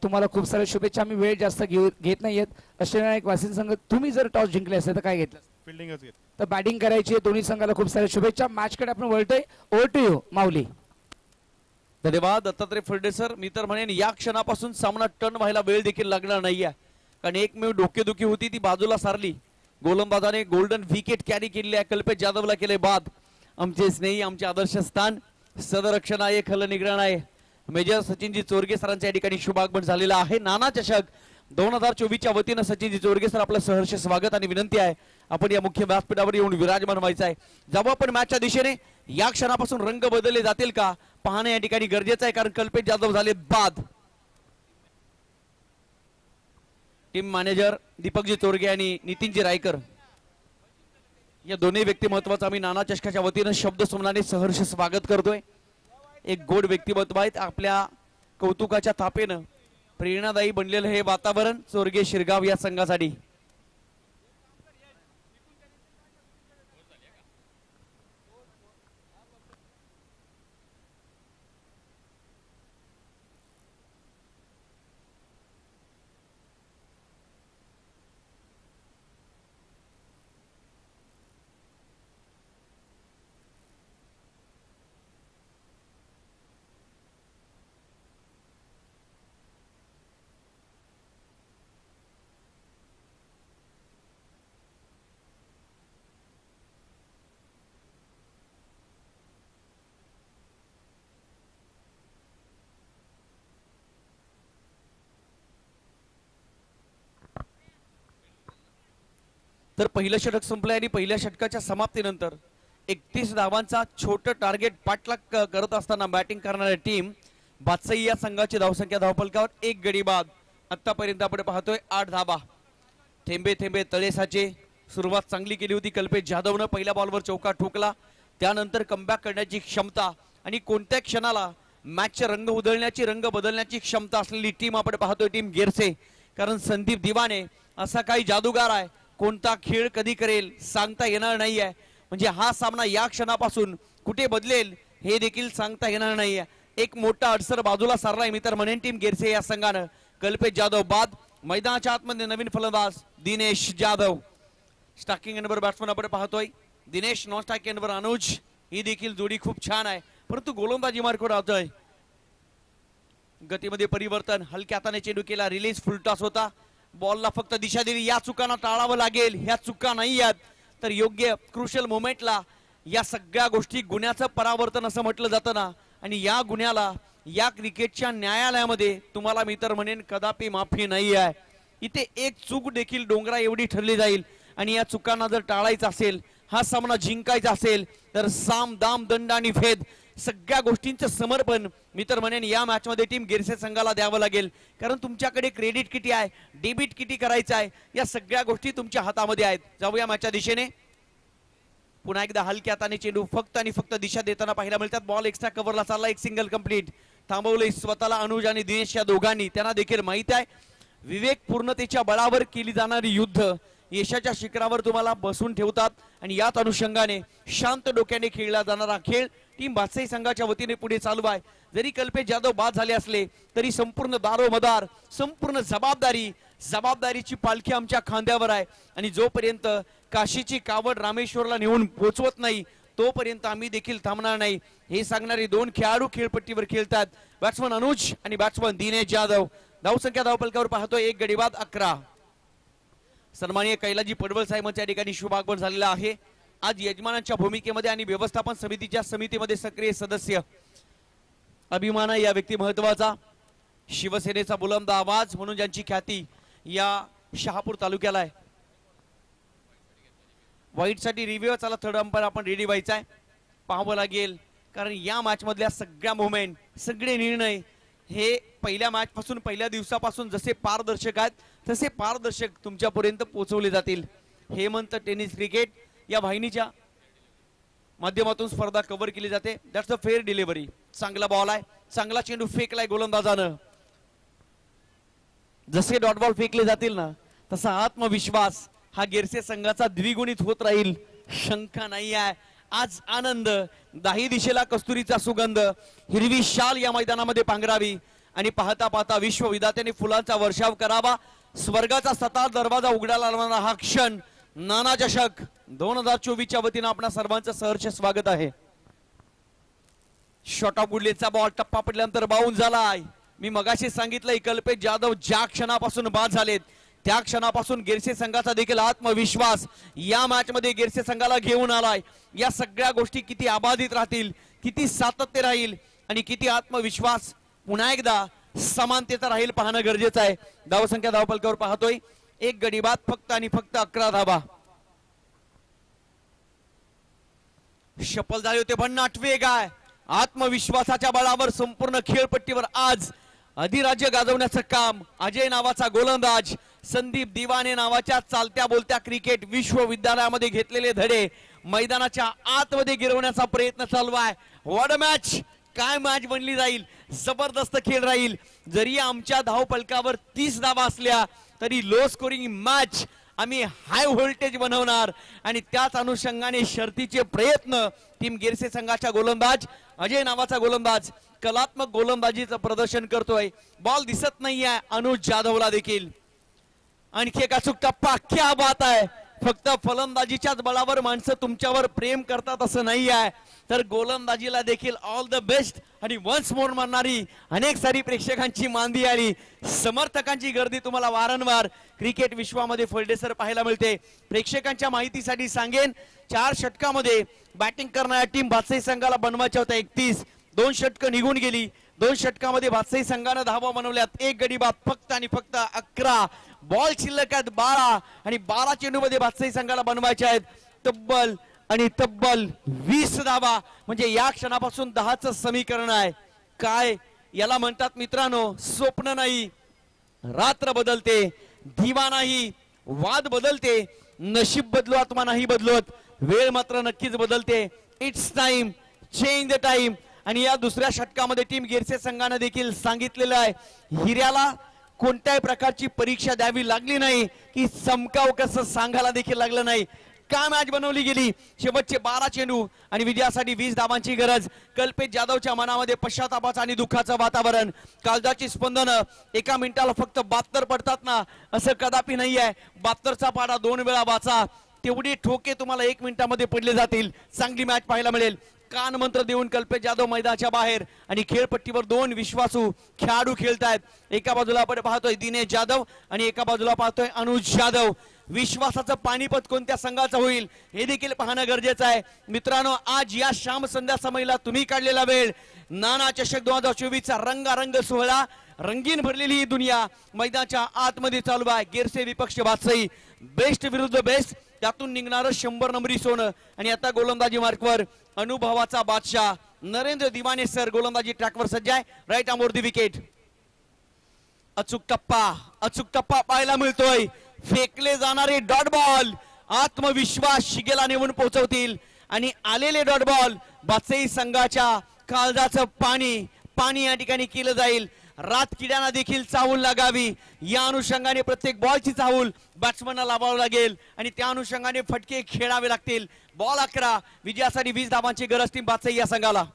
तुम्हाला खूप साऱ्या शुभेच्छा. आम्ही वेळ जास्त घेत नाहीयेत. अष्टविनायक वासिंद संघ तुम्ही जर टॉस जिंकले असते तर काय घेतलं? फिल्डिंगच घेत. तर बॅटिंग करायची. दोन्ही संघाला खूप साऱ्या शुभेच्छा. मॅच कडे आपण वळतोय. ओव्हर टू यू माऊली. धन्यवाद दत्तात्रय फर्डे सर. मी तर म्हणेन या क्षणापासून सामना टर्न व्हायला वेळ देखील लागणार नाहीये. कारण एकमेव डोकेदुखी होती ती बाजूला सारली. गोलंदाजाने गोल्डन विकेट कॅरी केलेली आहे. कल्पेश जाधवला केले बाद. आमचे स्नेही, आमचे आदर्श स्थान सदरक्षण आहे, खल निग्रहण आहे. मेजर सचिनजी चोरगे सरांच्या या ठिकाणी शुभागमन झालेला आहे. नाना चषक 2024च्या वतीनं सचिनजी चोरगे सर आपलं सहर्ष स्वागत आणि विनंती आहे आपण या मुख्य व्यासपीठावर येऊन विराजमान व्हायचं आहे. जाऊ आपण मॅचच्या दिशेने. या क्षणापासून रंग बदलले जातील का पाहणे या ठिकाणी गरजेचं आहे. कारण कल्पेश जाधव झाले बाद. टीम मॅनेजर दीपकजी चोरगे आणि नितीनजी रायकर या दोन्ही व्यक्तिमत्वाचं आम्ही नाना चषकाच्या वतीनं शब्द सुमनाने सहर्ष स्वागत करतोय. एक गोड व्यक्तिमत्व आहेत. आपल्या कौतुकाच्या थापेनं प्रेरणादायी बनलेलं हे वातावरण चोरगे शिरगाव या संघासाठी. तर पहिलं षटक संपलंय आणि पहिल्या षटकाच्या समाप्तीनंतर 31 धावांचा छोटं टार्गेट पाठलाग करत असताना बॅटिंग करणारी टीम भातसाई या संघाची धावसंख्या धावपलकावर 1 गडी बाद. आतापर्यंत आपण पाहतोय 8 धावा. थेंबे थेंबे तळे साचे. सुरुवात चांगली केली होती कल्पेश जाधवनं. पहिल्या बॉलवर चौका ठोकला. त्यानंतर कमबॅक करण्याची क्षमता आणि कोणत्या क्षणाला मॅचचे रंग उधळण्याची, रंग बदलण्याची क्षमता असलेली टीम आपण पाहतोय, टीम गेरसे. कारण संदीप दिवाने असा काही जादूगार आहे, कोणता खेळ कधी करेल सांगता येणार नाहीये. म्हणजे हा सामना या क्षणापासून कुठे बदलेल हे देखील सांगता येणार नाहीये. एक मोठा अडसर बाजूला सारलाय मी तर म्हणेन टीम गेरसे या संघानं. कल्पेश जाधव बाद, मैदानाच्या आतमध्ये नवीन फलंदाज दिनेश जाधव. स्टार्किंग एंडवर बॅट्समन आपण पाहतोय दिनेश, नॉन स्टार्किंग एंडवर अनुज. ही देखील जोडी खूप छान आहे, परंतु गोलंदाजी मार्क राहतोय. गतीमध्ये परिवर्तन, हलक्या हाताने चेंडू केला, रिलीज फुलटॉस होता, बॉलला फक्त दिशा दिली. या चुकांना टाळावं लागेल, ह्या चुका नाही आहेत तर योग्य क्रुशियल मोमेंटला या सगळ्या गोष्टी गुन्ह्याचं परावर्तन असं म्हटलं जातं ना. आणि या गुन्ह्याला या क्रिकेटच्या न्यायालयामध्ये तुम्हाला मी तर म्हणेन कदापि माफी नाही आहे. इथे एक चूक देखील डोंगरा एवढी ठरली जाईल आणि या चुकांना जर टाळायचं असेल, हा सामना जिंकायचा असेल तर साम दाम दंड आणि भेद सगळ्या गोष्टींचं समर्पण मी तर म्हणेन या मॅच मध्ये टीम गेरसे संघाला द्यावं लागेल. कारण तुमच्याकडे क्रेडिट किती आहे, डेबिट किती करायचं आहे, या सगळ्या गोष्टी तुमच्या हातामध्ये आहेत. जाऊया मॅचच्या दिशेने. पुन्हा एकदा हलक्या हाताने चेंडू फक्त आणि फक्त दिशा देताना पाहायला मिळतात. बॉल एक्स्ट्रा कव्हरला चालला, एक सिंगल कंप्लीट. थांबवले स्वतःला अनुज आणि दिनेश या दोघांनी. त्यांना देखील माहित आहे विवेकपूर्णतेच्या बळावर केली जाणारी युद्ध यशाच्या शिखरावर तुम्हाला बसून ठेवतात. आणि याच अनुषंगाने शांत डोक्याने खेळला जाणारा खेळ टीम बादशाही संघाच्या वतीने पुढे चालू आहे. जरी कल्पेश जाधव बाद झाले असले तरी संपूर्ण दारोमदार, संपूर्ण जबाबदारीची पालखी आमच्या खांद्यावर आहे. आणि जोपर्यंत काशीची कावड रामेश्वरला नेऊन पोहोचवत नाही तोपर्यंत आम्ही देखील थांबणार नाही. हे सांगणारे दोन खेळाडू खेळपट्टीवर खेळतात, बॅट्समन अनुज आणि बॅट्समन दिनेश जाधव. धावसंख्या धावपलकावर पाहतोय 1 गडी बाद 11. सन्माननीय कैलाजी पडवळ साहेबांच्या ठिकाणी शुभ आगमन झालेला आहे. आज यजमानांच्या भूमिकेमध्ये आणि व्यवस्थापन समितीच्या समितीमध्ये सक्रिय सदस्य. अभिमान या व्यक्ती महत्वाचा, शिवसेनेचा बुलंद आवाज म्हणून ज्यांची ख्याती या शहापूर तालुक्याला आहे. वाईट साठी रिव्ह्यू चला, थर्ड अंपायर आपण रेडी व्हायचा आहे, पाहावं लागेल. कारण या मॅच मधल्या सगळ्या मुवमेंट, सगळे निर्णय हे पहिल्या मॅच पासून, पहिल्या दिवसापासून जसे पारदर्शक आहेत तसे पारदर्शक तुमच्यापर्यंत पोहोचवले जातील. हेमंत टेनिस क्रिकेट या वाहिनीच्या माध्यमातून स्पर्धा कव्हर केली जाते. That's a fair delivery. चांगला बॉल आहे, चांगला चेंडू फेकलाय गोलंदाजानं. जसे डॉट बॉल फेकले जातील ना तसा आत्मविश्वास हा गेरसे संघाचा द्विगुणित होत राहील, शंका नाही आहे. आज आनंद, दाही दिशेला कस्तुरीचा सुगंध, हिरवी शाल या मैदानामध्ये पांघरावी आणि पाहता पाहता विश्वविधात्याने फुलांचा वर्षाव करावा. स्वर्गाचा सतार दरवाजा उघडायला लावणारा हा क्षण. नाना चषक 2024च्या वतीनं आपणा सर्वांचं सहर्ष स्वागत आहे. शॉट ऑफ गुडलेचा बॉल टप्पा पडल्यानंतर बाउन्स झालाय. मी मगाशी सांगितलंय कल्पेश जाधव ज्या क्षणापासून बाद झालेत त्या क्षणापासून गेरसे संघाचा देखील आत्मविश्वास या मॅच मध्ये गेरसे संघाला घेऊन आलाय. या सगळ्या गोष्टी किती अबाधित राहतील, किती सातत्य राहील आणि किती आत्मविश्वास पुन्हा एकदा समानतेचा राहील पाहणं गरजेचं आहे. धावसंख्या धावपलकावर पाहतोय 1 गडी बाद फक्त आणि फक्त 11 धावा. शपल झाले होते भन्नाट वेग आहे. आत्मविश्वासाच्या बळावर संपूर्ण खेळपट्टीवर आज अधिराज्य गाजवण्याचं काम अजय नावाचा गोलंदाज, संदीप दिवाने नावाच्या चालत्या बोलत्या क्रिकेट विश्वविद्यालयामध्ये घेतलेले धडे मैदानाच्या आतमध्ये गिरवण्याचा प्रयत्न चालू आहे. व्हॉट अ मॅच, काय मॅच बनली जाईल, जबरदस्त खेळ राहील. जरी आमच्या धावपलकावर 30 धावा असल्या तरी लो स्कोरिंग मॅच आम्ही हाय व्होल्टेज बनवणार. आणि त्याच अनुषंगाने शर्तीचे प्रयत्न टीम गेरसे संघाच्या गोलंदाज अजय नावाचा गोलंदाज कलात्मक गोलंदाजीचं प्रदर्शन करतोय. बॉल दिसत नाहीये अनुज जाधवला देखील. आणखी एक अचूक टप्पा, क्या बात आहे. फक्त फलंदाजीच्याच बळावर माणसं तुमच्यावर प्रेम करतात असं नाही आहे, तर गोलंदाजीला देखील ऑल द बेस्ट आणि वन्स मोर म्हणणारी अनेक सारी प्रेक्षकांची मांदी आली. समर्थकांची गर्दी तुम्हाला वारंवार क्रिकेट विश्वामध्ये फळदेसर पाहायला मिळते. प्रेक्षकांच्या माहितीसाठी सांगेन 4 षटकामध्ये बॅटिंग करणाऱ्या टीम बादशाही संघाला बनवायच्या होत्या 31. 2 षटकं निघून गेली. 2 षटकामध्ये बादशाही संघानं धावा बनवल्यात. 1 गडी बाद फक्त आणि फक्त 11. बॉल शिल्लक आहेत 12 आणि 12 चेंडूमध्ये बादशाही संघाला बनवायचे आहेत तब्बल 20 धावा. म्हणजे या क्षणापासून 10चं समीकरण आहे. काय याला म्हणतात मित्रांनो, स्वप्न नाही, रात्र बदलते, दिवा नाही, वाद बदलते, नशीब बदलो आत्मा नाही बदलत, वेळ मात्र नक्कीच बदलते. It's time, change the time. आणि या दुसऱ्या षटकामध्ये टीम गिरसे संघाने देखील सांगितलेलं आहे, हिऱ्याला कोणत्याही प्रकारची परीक्षा द्यावी लागली नाही की चमकाव कसं सांगायला देखील लागलं नाही. का मॅच बनवली गेली. शेवटचे 12 चेंडू आणि विजयासाठी 20 धावांची गरज. कल्पेश जाधवच्या मनामध्ये पश्चातापाचं आणि दुःखाचं वातावरण. काळजाची स्पंदन एका मिनिटाला फक्त 72 पडतात ना, असं कदापि नाही आहे. 72चा पाडा 2 वेळा वाचा, तेवढे ठोके तुम्हाला 1 मिनिटामध्ये पडले जातील. चांगली मॅच पाहायला मिळेल. कान मंत्र देऊन कल्पेश जाधव मैदानाच्या बाहेर आणि खेळपट्टीवर 2 विश्वासू खेळाडू खेळतायत. एका बाजूला आपण पाहतोय दिनेश जाधव आणि एका बाजूला पाहतोय अनुज जाधव. विश्वासाचं पाणीपत कोणत्या संघाचं होईल हे देखील पाहणं गरजेचं आहे. मित्रांनो, आज या शाम संध्या समयला तुम्ही काढलेला वेळ, नाना चषक 2024चा रंगारंग सोहळा, रंगीन भरलेली ही दुनिया मैदानाच्या आतमध्ये चालू आहे. गिरसे विपक्ष बादशाही, बेस्ट विरुद्ध बेस्ट, त्यातून निघणारं 100 नंबरी सोनं. आणि आता गोलंदाजी मार्कवर अनुभवाचा बादशाह नरेंद्र दिवाने सर गोलंदाजी ट्रॅकवर सज्ज आहे. राईट आर्म वर दी विकेट. अचूक टप्पा पाहायला मिळतोय. फेकले जाणारे डॉट बॉल आत्मविश्वास शिगेला नेऊन पोहोचवतील आणि आलेले डॉट बॉल बादशाही संघाच्या काळजाचं पाणी या ठिकाणी केलं जाईल. रात किड्यांना देखील चाहूल लागावी या अनुषंगाने प्रत्येक बॉलची चाहूल बॅट्समनला लावावं लागेल आणि त्या अनुषंगाने फटके खेळावे लागतील. बॉल 11, विजयासाठी 20 धावांची गरज टीम बादशाही या संघाला.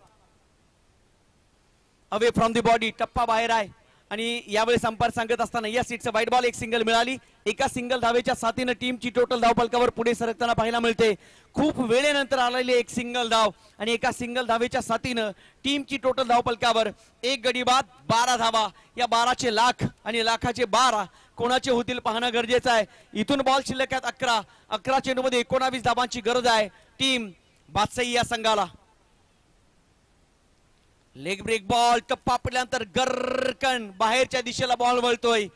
अवे फ्रॉम दी बॉडी, टप्पा बाहेर आहे आणि यावेळी संपर्क सांगत असताना या सीटचं व्हाईट बॉल, एक सिंगल मिळाली. एका सिंगल धावेच्या साथीनं टीमची टोटल धाव फलकावर पुढे सरकताना पाहायला मिळते. खूप वेळेनंतर आलेले एक सिंगल धाव आणि एका सिंगल धावेच्या साथीनं टीमची टोटल धाव फलकावर एक गडी बाद 12 धावा. या 12चे लाख आणि लाखाचे 12 कोणाचे होतील पाहणं गरजेचं आहे. इथून बॉल शिल्लक आहेत 11 चेंडूमध्ये 19 धावांची गरज आहे टीम बादशाही या संघाला. लेग ब्रेक बॉल, टप्पा पडल्यानंतर गरकन बाहेरच्या दिशेला बॉल वळतोय.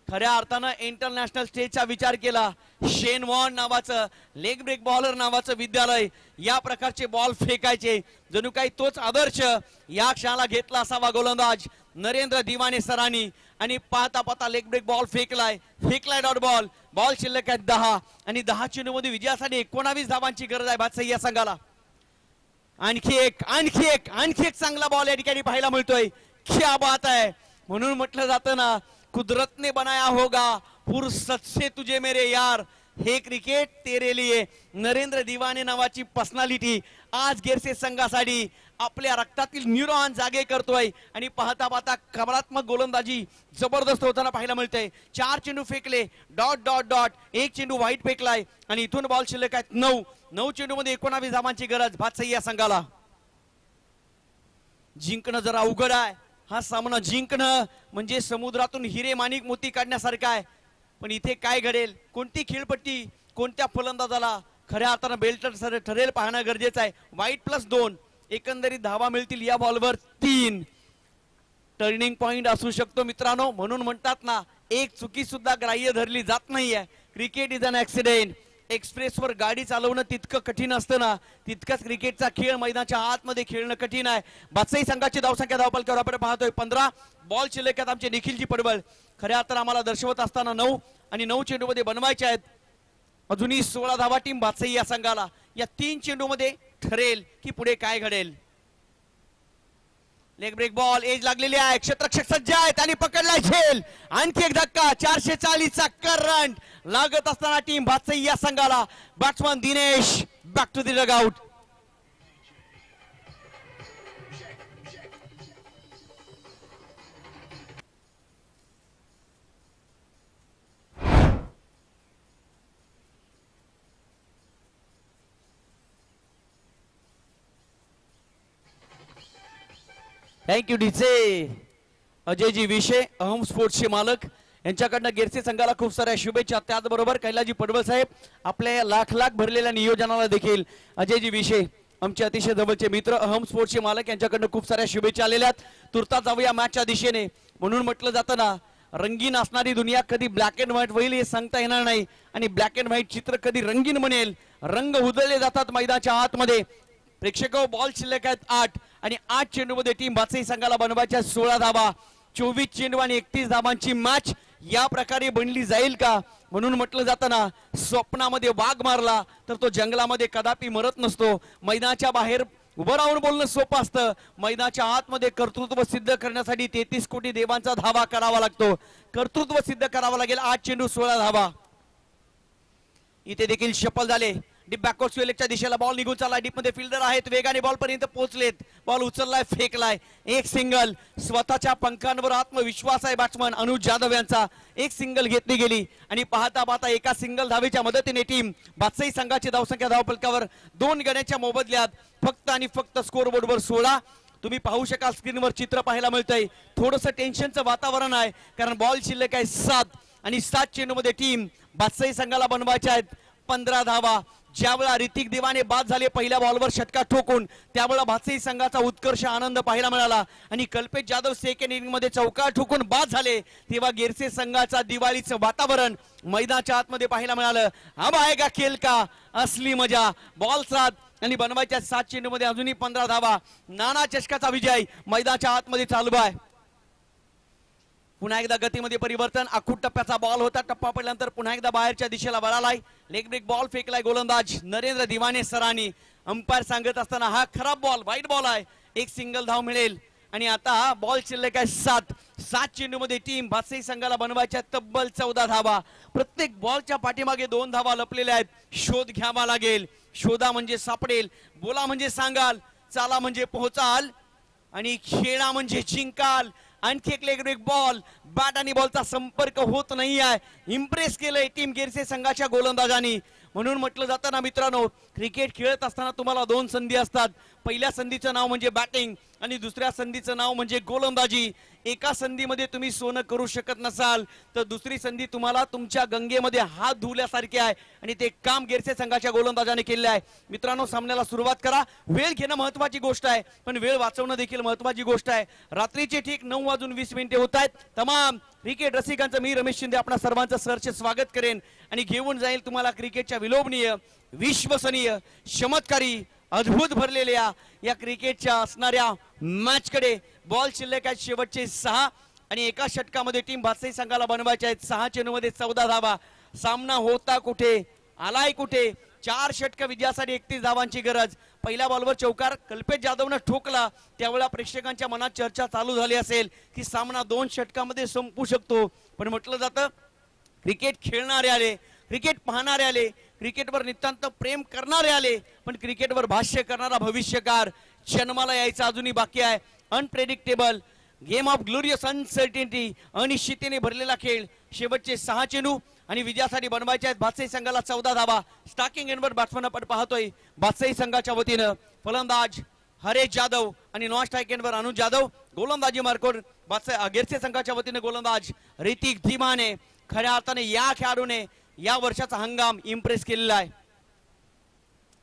खऱ्या अर्थानं इंटरनॅशनल स्टेजचा विचार केला. शेन वॉन नावाचं लेग ब्रेक बॉलर नावाचं विद्यालय या प्रकारचे बॉल फेकायचे, जणू काही तोच आदर्श या क्षणाला घेतला असावा गोलंदाज नरेंद्र दिवाने सरांनी. आणि पाहता लेग ब्रेक बॉल फेकलाय डॉट बॉल. बॉल शिल्लक आहेत 10 आणि 10 चेंडूमध्ये विजयासाठी 19 धावांची गरज आहे बादशाही या संघाला. आणखी एक चांगला बॉल या ठिकाणी पाहायला मिळतोय. क्या बात आहे. म्हणून म्हटलं जातं ना, कुदरत ने बनाया होगा फुर्सत से तुझे मेरे यार, हे क्रिकेट तेरे लिए. नरेंद्र दिवाने नावाची पर्सनॅलिटी आज गिरसे संघासाठी आपल्या रक्तातील न्यूरॉन जागे करतोय आणि पाहता कमलात्मक गोलंदाजी जबरदस्त होताना पाहायला मिळते. 4 चेंडू फेकले, डॉट, एक चेंडू व्हाईट फेकलाय आणि इथून बॉल शिल्लक आहेत 9 चेंडू मध्ये 19 धावांची गरज बादशाही या संघाला. जिंकणं जरा अवघड आहे. हा सामना जिंकणं म्हणजे समुद्रातून हिरे माणिक मोती काढण्यासारखं आहे. पण इथे काय घडेल, कोणती खेळपट्टी कोणत्या फलंदाजाला खऱ्या अर्थानं बेल्टर ठरेल पाहणं गरजेचं आहे. व्हाईट +2, एकंदरीत धावा मिळतील या बॉलवर 3. टर्निंग पॉइंट असू शकतो मित्रांनो. म्हणून म्हणतात ना, एक चुकी सुद्धा ग्राह्य धरली जात नाहीये. Cricket is an accident. एक्सप्रेसवर गाडी चालवणं तितकं कठीण असतं ना, तितकंच क्रिकेटचा खेळ मैदानाच्या आतमध्ये खेळणं कठीण आहे. बादशाही संघाची धावसंख्या धावफलकावर आपण पाहतोय 15. बॉल शिल्लक आहेत आमचे निखिलजी पडवळ. खऱ्या अर्थानं आम्हाला दर्शवत असताना 9 आणि 9 चेंडूमध्ये बनवायचे आहेत अजूनही 16 धावा टीम बादशाही या संघाला. या 3 चेंडूमध्ये ठरेल की पुढे काय घडेल. लेग ब्रेक बॉल, एज लागलेली आहे, क्षेत्ररक्षक सज्ज आहेत आणि पकडलाय झेल. आणखी एक धक्का, 440चा करंट लागत असताना टीम बादशाही या संघाला. Batsman Dinesh back to the dugout. Thank you DJ. Ajayji विषे, अहम स्पोर्ट्सचे मालक, यांच्याकडनं गिरसे संघाला खूप साऱ्या शुभेच्छा. त्याचबरोबर कैलाजी पडवळ साहेब आपल्या लाख भरलेल्या नियोजनाला देखील अजयजी विषे आमचे अतिशय जवळचे मित्र, अहम स्पोर्ट्सचे मालक, यांच्याकडनं खूप साऱ्या शुभेच्छा आलेल्यात. तुर्तास जाऊया मॅचच्या दिशेने. म्हणून म्हटलं जातं ना, रंगीन असणारी दुनिया कधी ब्लॅक अँड व्हाईट होईल हे सांगता येणार नाही आणि ब्लॅक अँड व्हाईट चित्र कधी रंगीन बनेल. रंग उधळले जातात मैदानाच्या आतमध्ये. प्रेक्षक, बॉल शिल्लक आहेत 8 आणि 8 चेंडूमध्ये टीम बादशाही संघाला बनवायच्या 16 धावा. 24 चेंडू आणि 31 धावांची मॅच या प्रकारे बनली जाईल का. म्हणून म्हटलं जातं ना, स्वप्नामध्ये वाघ मारला तर तो जंगलामध्ये कदापि मरत नसतो. मैदानाच्या बाहेर उभं राहून बोलणं सोपं असतं, मैदानाच्या आतमध्ये कर्तृत्व सिद्ध करण्यासाठी 33 कोटी देवांचा धावा करावा लागतो. कर्तृत्व सिद्ध करावं लागेल. 8 चेंडू 16 धावा. इथे देखील शफल झाले. डीप बॅकवर्ड स्वेलेटच्या दिशेला बॉल निघून चाललाय. डीप मध्ये फिल्डर आहेत, वेगाने बॉल पर्यंत पोहोचलेत. बॉल उचललाय, फेकलाय. एक सिंगल. स्वतःच्या पंखांवर आत्मविश्वास आहे बॅट्समन अनुज जाधव यांचा. एक सिंगल घेतली गेली आणि पाहता पाहता एका सिंगल धावेच्या मदतीने टीम बादशाही संघाची धावसंख्या धावफलकावर 2 गड्यांच्या मोबदल्यात फक्त आणि फक्त स्कोर बोर्डवर 16. तुम्ही पाहू शकाल स्क्रीनवर चित्र पाहायला मिळतंय. थोडंसं टेन्शनचं वातावरण आहे, कारण बॉल शिल्लक आहे 7 आणि 7 चेंडूमध्ये टीम बादशाही संघाला बनवायच्या आहेत 15 धावा. ज्यावेळा ऋतिक दिवाने बाद झाले पहिल्या बॉलवर षटका ठोकून, त्यावेळा बादशाही संघाचा उत्कर्ष आनंद पाहायला मिळाला आणि कल्पेश जाधव सेकंड इनिंग मध्ये चौकार ठोकून बाद झाले, तेव्हा गिरसे संघाचा दिवाळीचं वातावरण मैदानाच्या आतमध्ये पाहायला मिळालं. अब आएगा खेल का असली मजा. बॉल 7 आणि बनवायच्या 7 चेंडूमध्ये अजूनही 15 धावा. नाना चषकाचा विजय मैदानाच्या आतमध्ये चालू आहे. पुन्हा एकदा गतीमध्ये परिवर्तन. आखूट टप्प्याचा बॉल होता, टप्पा पडल्यानंतर पुन्हा एकदा बाहेरच्या दिशेला वळालाय. लेग ब्रेक बॉल फेकलाय गोलंदाज नरेंद्र दिवाने सरांनी. अंपायर सांगत असताना हा खराब बॉल, वाईट बॉल आहे, एक सिंगल धाव मिळेल. आणि आता बॉल शिल्लक आहे 7 चेंडूमध्ये टीम बादशाही संघाला बनवायच्या तब्बल 14 धावा. प्रत्येक बॉलच्या पाठीमागे 2 धावा लपलेल्या आहेत. शोध घ्यावा लागेल. शोधा म्हणजे सापडेल, बोला म्हणजे सांगाल, चाला म्हणजे पोहोचाल आणि खेळा म्हणजे जिंकाल. आणखी एक लेग ब्रेक बॉल. बॅट आणि बॉलचा संपर्क होत नाही आहे. इम्प्रेस केलंय टीम गिरसे संघाच्या गोलंदाजांनी. म्हणून म्हटलं जातं ना मित्रांनो, क्रिकेट खेळत असताना तुम्हाला 2 संधी असतात. पहिल्या संधीचं नाव म्हणजे बॅटिंग आणि दुसऱ्या संधीचं नाव म्हणजे गोलंदाजी. एका संधीमध्ये तुम्ही सोनं करू शकत नसाल तर दुसरी संधी तुम्हाला तुमच्या गंगेमध्ये हात धुल्यासारखे आहे आणि ते काम गिरसे संघाच्या गोलंदाजाने केले आहे. मित्रांनो, सामन्याला सुरुवात करा. वेळ घेणं महत्वाची गोष्ट आहे, पण वेळ वाचवणं देखील महत्वाची गोष्ट आहे. रात्रीचे ठीक 9:20 होत आहेत. तमाम क्रिकेट रसिकांचं मी रमेश शिंदे आपणा सर्वांचं सरचे स्वागत करेन आणि घेऊन जाईल तुम्हाला क्रिकेटच्या विलोभनीय, विश्वसनीय, चमत्कारी, अद्भुत भरलेल्या या क्रिकेटच्या असणाऱ्या मॅच कडे. बॉल शिल्लक आहेत शेवटचे 6 आणि एका षटकामध्ये टीम बादशाही संघाला बनवायच्या आहेत 6 चेंडूमध्ये 14 धावा. सामना होता कुठे, आलाय कुठे. 4 षटक विजयासाठी 31 धावांची गरज. पहिल्या बॉलवर चौकार कल्पेश जाधवनं ठोकला, त्यावेळेला प्रेक्षकांच्या मनात चर्चा चालू झाली असेल की सामना 2 षटकामध्ये संपू शकतो. पण म्हटलं जातं क्रिकेट खेळणारे आले, क्रिकेट पाहणारे आले, क्रिकेटवर नितांत प्रेम करणारे आले, पण क्रिकेटवर भाष्य करणारा भविष्यकार जन्माला यायचा अजूनही बाकी आहे. Unpredictable game of glorious uncertainty, अनिश्चिततेने भरलेला खेळ. शेवटचे 6 चेंडू आणि विजयासाठी बनवायचे आहेत बादशाही संघाला 14 धावा. स्टार्किंग एंडवर बॅट्समन आपण पाहतोय बादशाही संघाच्या वतीनं फलंदाज हरेश जाधव आणि नॉन स्ट्राइक एंडवर अनुज जाधव. गोलंदाजी मार्कोर गिरसे संघाच्या वतीने गोलंदाज ऋतिक दिवाने. खऱ्या अर्थाने या खेळाडूने या वर्षाचा हंगाम इम्प्रेस केलेला आहे.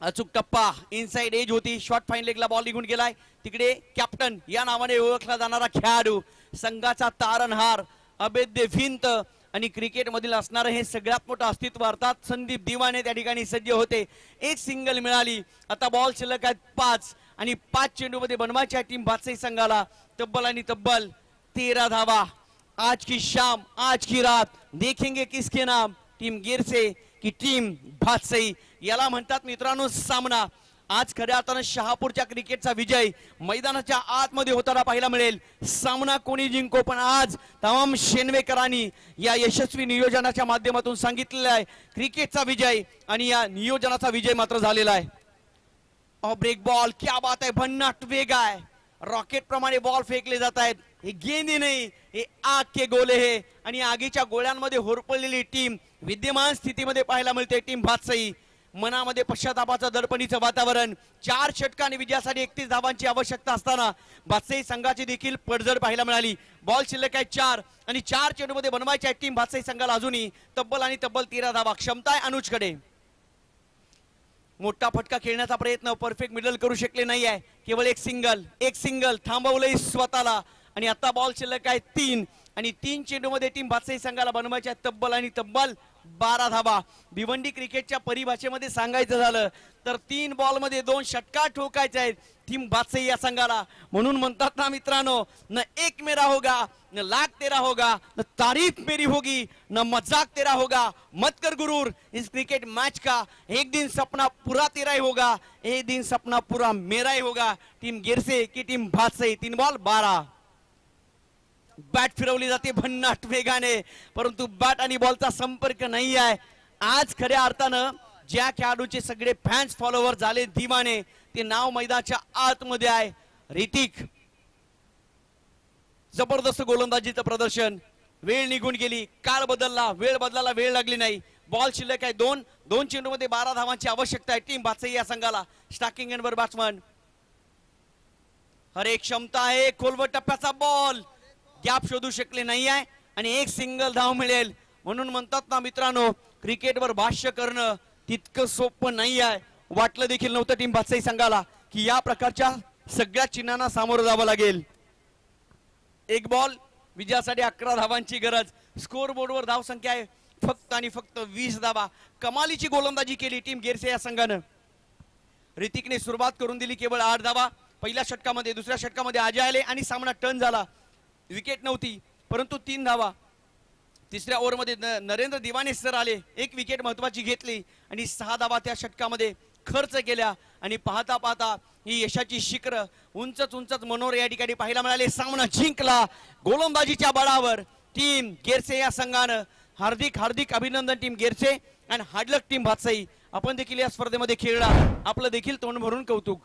अचूक टप्पा, इनसाइड एज होती, शॉर्ट फाईन लेगला बॉल निघून गेलाय. तिकडे कॅप्टन या नावाने ओळखला जाणारा खेळाडू, संघाचा तारणहार, अभेद्य भिंत आणि क्रिकेट मधील असणारं हे सगळ्यात मोठं अस्तित्व अर्थात संदीप दिवाने त्या ठिकाणी सज्ज होते. एक सिंगल मिळाली. आता बॉल शिल्लक आहेत 5 आणि 5 चेंडूमध्ये बनवायच्या टीम बादशाही संघाला तब्बल आणि तब्बल 13 धावा. आज की शाम, आज की रात देखेंगे किसके नाम, टीम गिरसे की टीम बादशाही. याला म्हणतात मित्रांनो सामना. आज खऱ्या अर्थानं शहापूरच्या क्रिकेटचा विजय मैदानाच्या आतमध्ये होताना पाहायला मिळेल. सामना कोणी जिंको, पण आज तमाम शेनवेकरांनी या यशस्वी नियोजनाच्या माध्यमातून सांगितलेलं आहे क्रिकेटचा विजय आणि या नियोजनाचा विजय मात्र झालेला आहे. ब्रेक बॉल, क्या बात आहे, भन्नाट वेग आहे. रॉकेट प्रमाणे बॉल फेकले जात आहेत. हे गेंदी नाही, हे आग के गोले हे आणि आगीच्या गोळ्यांमध्ये होरपळलेली टीम विद्यमान स्थितीमध्ये पाहायला मिळते टीम बादशाही. मनामध्ये पश्चातापाचं दडपणीचं वातावरण. 4 षटकांनी विजयासाठी 31 धावांची आवश्यकता असताना बादशाही संघाची देखील पडझड पाहायला मिळाली. बॉल शिल्लक आहे 4 आणि 4 चेंडूमध्ये बनवायचे आहे टीम बादशाही संघाला अजूनही तब्बल आणि तब्बल 13 धावा. क्षमता आहे अनुजकडे. मोठा फटका खेळण्याचा प्रयत्न, परफेक्ट मिडल करू शकले नाही आहे. केवळ एक सिंगल थांबवलंय स्वतःला आणि आता बॉल शिल्लक आहे 3 आणि 3 चेंडूमध्ये टीम बादशाही संघाला बनवायच्या तब्बल आणि तब्बल 12 धावा. भिवंडी क्रिकेटच्या परिभाषेमध्ये सांगायचं झालं तर 3 बॉलमध्ये 2 षटकार ठोकायचे आहेत टीम बादशाही या संघाला. म्हणून म्हणतात ना मित्रांनो, न एक मेरा होगा न लाख तेरा होगा न तारीफ मेरी होगी न मजाक तेरा होगा, मत कर गुरूर इस क्रिकेट मैच का, एक दिन सपना पूरा तेरा ही होगा, एक दिन सपना पूरा मेरा ही होगा. टीम गिरसे की टीम बादशाही. 3 बॉल 12. बॅट फिरवली जाते भन्नाट वेगाने, परंतु बॅट आणि बॉलचा संपर्क नाही आहे. आज खऱ्या अर्थानं ज्या खेळाडूचे सगळे फॅन्स फॉलोवर झाले दिवाने, ते नाव मैदानाच्या आतमध्ये आहे. ऋतिक जबरदस्त गोलंदाजीचं प्रदर्शन. वेळ निघून गेली, काळ बदलला, वेळ बदलायला वेळ लागली नाही. बॉल शिल्लक आहे 2 चेंडूमध्ये 12 धावांची आवश्यकता आहे टीम बादशाही या संघाला. स्टार्किंग एंडवर बॅट्समन. अरे क्षमता आहे, खोलवर टप्प्याचा बॉल, गॅप शोधू शकले नाही आहे आणि एक सिंगल धाव मिळेल. म्हणून म्हणतात ना मित्रांनो, क्रिकेटवर भाष्य करणं तितकं सोपं नाही आहे. वाटलं देखील नव्हतं टीम बादशाही संघाला की या प्रकारच्या सगळ्या चिन्हांना सामोरं जावं लागेल. एक बॉल विजयासाठी 11 धावांची गरज. स्कोर बोर्डवर धाव संख्या आहे फक्त आणि फक्त 20 धावा. कमालीची गोलंदाजी केली टीम गिरसे या संघानं. ऋतिकने सुरुवात करून दिली केवळ 8 धावा. पहिल्या षटकामध्ये, दुसऱ्या षटकामध्ये अजय आले आणि सामना टर्न झाला. विकेट नव्हती परंतु 3 धावा. तिसऱ्या ओव्हरमध्ये नरेंद्र दिवाने सर आले, 1 विकेट महत्वाची घेतली आणि 6 धावा त्या षटकामध्ये खर्च केल्या. आणि पाहता पाहता ही यशाची शिखर उंचच उंचच मनोर या ठिकाणी पाहायला मिळाले. सामना जिंकला गोलंदाजीच्या बळावर टीम गिरसे या संघानं. हार्दिक हार्दिक अभिनंदन टीम गिरसे आणि हार्डलक टीम बादशाही. आपण देखील या स्पर्धेमध्ये खेळला, आपलं देखील तोंड भरून कौतुक.